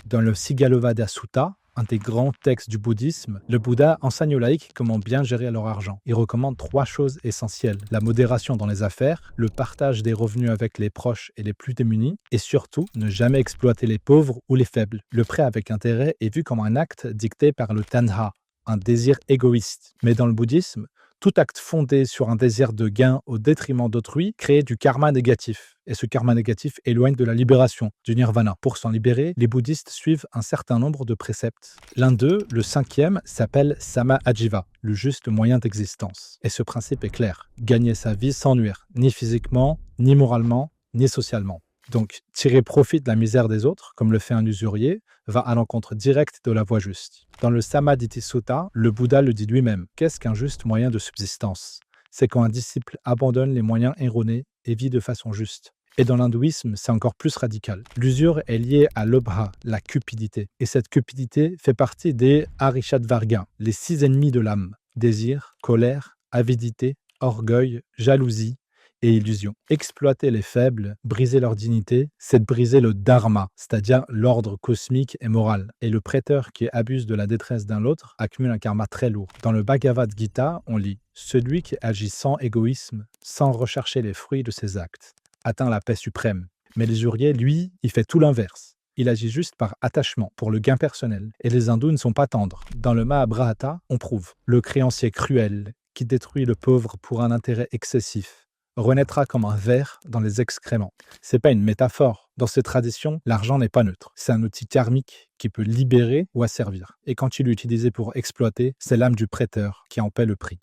Dans le Sigalovada Sutta, un des grands textes du bouddhisme, le Bouddha enseigne aux laïcs comment bien gérer leur argent. Il recommande 3 choses essentielles: la modération dans les affaires, le partage des revenus avec les proches et les plus démunis, et surtout, ne jamais exploiter les pauvres ou les faibles. Le prêt avec intérêt est vu comme un acte dicté par le tanha, un désir égoïste. Mais dans le bouddhisme, tout acte fondé sur un désir de gain au détriment d'autrui crée du karma négatif. Et ce karma négatif éloigne de la libération, du nirvana. Pour s'en libérer, les bouddhistes suivent un certain nombre de préceptes. L'un d'eux, le 5e, s'appelle Sama Ajiva, le juste moyen d'existence. Et ce principe est clair: gagner sa vie sans nuire, ni physiquement, ni moralement, ni socialement. Donc, tirer profit de la misère des autres, comme le fait un usurier, va à l'encontre directe de la voie juste. Dans le Samadhi Sutta, le Bouddha le dit lui-même. Qu'est-ce qu'un juste moyen de subsistance? C'est quand un disciple abandonne les moyens erronés et vit de façon juste. Et dans l'hindouisme, c'est encore plus radical. L'usure est liée à l'obha, la cupidité. Et cette cupidité fait partie des Arishadvarga, les 6 ennemis de l'âme: désir, colère, avidité, orgueil, jalousie et illusion. Exploiter les faibles, briser leur dignité, c'est de briser le dharma, c'est-à-dire l'ordre cosmique et moral. Et le prêteur qui abuse de la détresse d'un autre accumule un karma très lourd. Dans le Bhagavad Gita, on lit: celui qui agit sans égoïsme, sans rechercher les fruits de ses actes, atteint la paix suprême. Mais l'usurier, lui, il fait tout l'inverse. Il agit juste par attachement, pour le gain personnel. Et les hindous ne sont pas tendres. Dans le Mahabharata, on prouve: le créancier cruel, qui détruit le pauvre pour un intérêt excessif, renaîtra comme un ver dans les excréments. C'est pas une métaphore. Dans ces traditions, l'argent n'est pas neutre. C'est un outil karmique qui peut libérer ou asservir. Et quand il est utilisé pour exploiter, c'est l'âme du prêteur qui en paie le prix.